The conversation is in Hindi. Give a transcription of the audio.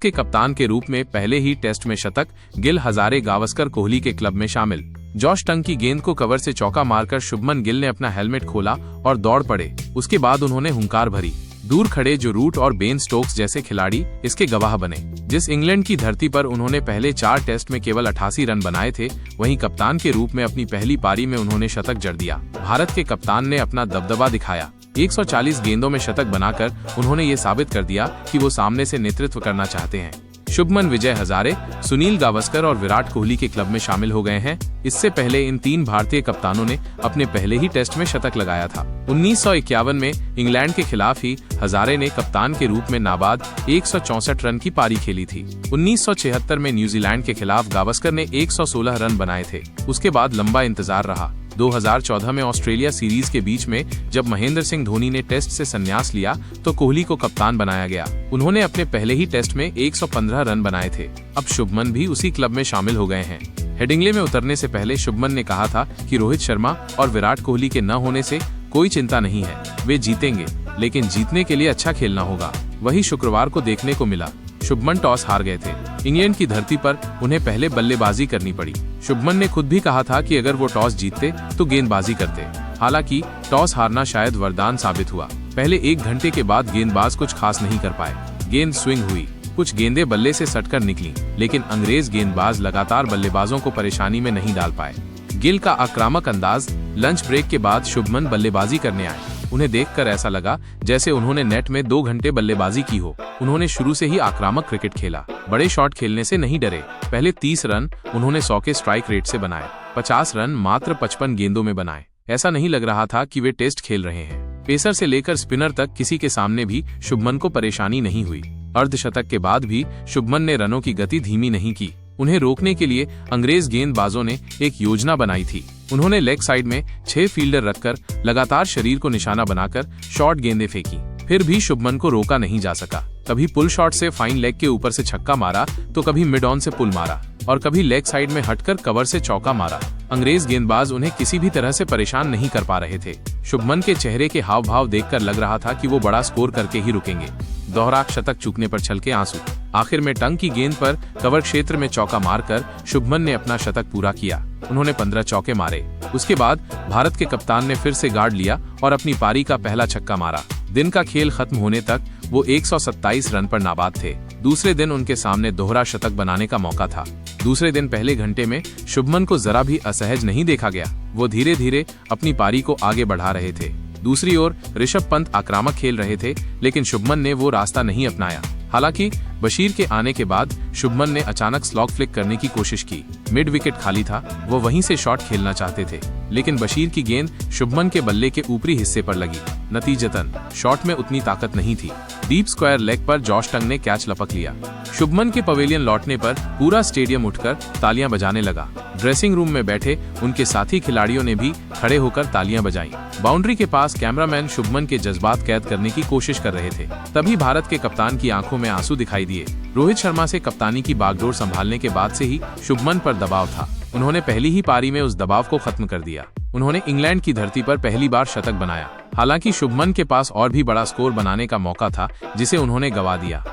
के कप्तान के रूप में पहले ही टेस्ट में शतक, गिल, हजारे, गावस्कर, कोहली के क्लब में शामिल। जॉश टंग की गेंद को कवर से चौका मारकर शुभमन गिल ने अपना हेलमेट खोला और दौड़ पड़े। उसके बाद उन्होंने हुंकार भरी। दूर खड़े जो रूट और बेन स्टोक्स जैसे खिलाड़ी इसके गवाह बने। जिस इंग्लैंड की धरती पर उन्होंने पहले 4 टेस्ट में केवल 88 रन बनाए थे, वहीं कप्तान के रूप में अपनी पहली पारी में उन्होंने शतक जड़ दिया। भारत के कप्तान ने अपना दबदबा दिखाया। 140 गेंदों में शतक बनाकर उन्होंने ये साबित कर दिया कि वो सामने से नेतृत्व करना चाहते हैं। शुभमन विजय हजारे, सुनील गावस्कर और विराट कोहली के क्लब में शामिल हो गए हैं। इससे पहले इन 3 भारतीय कप्तानों ने अपने पहले ही टेस्ट में शतक लगाया था। 1951 में इंग्लैंड के खिलाफ ही हजारे ने कप्तान के रूप में नाबाद 164 रन की पारी खेली थी। 1976 में न्यूजीलैंड के खिलाफ गावस्कर ने 116 रन बनाए थे। उसके बाद लंबा इंतजार रहा। 2014 में ऑस्ट्रेलिया सीरीज के बीच में जब महेंद्र सिंह धोनी ने टेस्ट से संन्यास लिया तो कोहली को कप्तान बनाया गया। उन्होंने अपने पहले ही टेस्ट में 115 रन बनाए थे। अब शुभमन भी उसी क्लब में शामिल हो गए हैं। हेडिंग्ले में उतरने से पहले शुभमन ने कहा था कि रोहित शर्मा और विराट कोहली के न होने से कोई चिंता नहीं है, वे जीतेंगे, लेकिन जीतने के लिए अच्छा खेलना होगा। वही शुक्रवार को देखने को मिला। शुभमन टॉस हार गए थे। इंग्लैंड की धरती पर उन्हें पहले बल्लेबाजी करनी पड़ी। शुभमन ने खुद भी कहा था कि अगर वो टॉस जीतते तो गेंदबाजी करते। हालांकि टॉस हारना शायद वरदान साबित हुआ। पहले 1 घंटे के बाद गेंदबाज कुछ खास नहीं कर पाए। गेंद स्विंग हुई, कुछ गेंदें बल्ले से सटकर निकली, लेकिन अंग्रेज गेंदबाज लगातार बल्लेबाजों को परेशानी में नहीं डाल पाए। गिल का आक्रामक अंदाज। लंच ब्रेक के बाद शुभमन बल्लेबाजी करने आए। उन्हें देखकर ऐसा लगा जैसे उन्होंने नेट में 2 घंटे बल्लेबाजी की हो। उन्होंने शुरू से ही आक्रामक क्रिकेट खेला। बड़े शॉट खेलने से नहीं डरे। पहले 30 रन उन्होंने 100 के स्ट्राइक रेट से बनाए। 50 रन मात्र 55 गेंदों में बनाए। ऐसा नहीं लग रहा था कि वे टेस्ट खेल रहे हैं। पेसर से लेकर स्पिनर तक किसी के सामने भी शुभमन को परेशानी नहीं हुई। अर्धशतक के बाद भी शुभमन ने रनों की गति धीमी नहीं की। उन्हें रोकने के लिए अंग्रेज गेंदबाजों ने एक योजना बनाई थी। उन्होंने लेग साइड में 6 फील्डर रखकर लगातार शरीर को निशाना बनाकर शॉर्ट गेंदें फेंकी। फिर भी शुभमन को रोका नहीं जा सका। कभी पुल शॉट से फाइन लेग के ऊपर से छक्का मारा तो कभी मिड ऑन से पुल मारा और कभी लेग साइड में हटकर कवर से चौका मारा। अंग्रेज गेंदबाज उन्हें किसी भी तरह से परेशान नहीं कर पा रहे थे। शुभमन के चेहरे के हाव भाव देखकर लग रहा था कि वो बड़ा स्कोर करके ही रुकेंगे। दोहरा शतक चूकने पर छलके आंसू। आखिर में टंग की गेंद पर कवर क्षेत्र में चौका मारकर शुभमन ने अपना शतक पूरा किया। उन्होंने 15 चौके मारे। उसके बाद भारत के कप्तान ने फिर से गार्ड लिया और अपनी पारी का पहला छक्का मारा। दिन का खेल खत्म होने तक वो 127 रन पर नाबाद थे। दूसरे दिन उनके सामने दोहरा शतक बनाने का मौका था। दूसरे दिन पहले घंटे में शुभमन को जरा भी असहज नहीं देखा गया। वो धीरे धीरे अपनी पारी को आगे बढ़ा रहे थे। दूसरी ओर ऋषभ पंत आक्रामक खेल रहे थे, लेकिन शुभमन ने वो रास्ता नहीं अपनाया। हालांकि बशीर के आने के बाद शुभमन ने अचानक स्लॉग फ्लिक करने की कोशिश की। मिड विकेट खाली था, वो वहीं से शॉट खेलना चाहते थे, लेकिन बशीर की गेंद शुभमन के बल्ले के ऊपरी हिस्से पर लगी। नतीजतन शॉट में उतनी ताकत नहीं थी। डीप स्क्वायर लेग पर जॉश टंग ने कैच लपक लिया। शुभमन के पवेलियन लौटने पर पूरा स्टेडियम उठकर तालियां बजाने लगा। ड्रेसिंग रूम में बैठे उनके साथी खिलाड़ियों ने भी खड़े होकर तालियां बजाई। बाउंड्री के पास कैमरामैन शुभमन के जज्बात कैद करने की कोशिश कर रहे थे। तभी भारत के कप्तान की आंखों में आंसू दिखाई दिए। रोहित शर्मा से कप्तानी की बागडोर संभालने के बाद से ही शुभमन पर दबाव था। उन्होंने पहली ही पारी में उस दबाव को खत्म कर दिया। उन्होंने इंग्लैंड की धरती पर पहली बार शतक बनाया। हालांकि शुभमन के पास और भी बड़ा स्कोर बनाने का मौका था, जिसे उन्होंने गंवा दिया।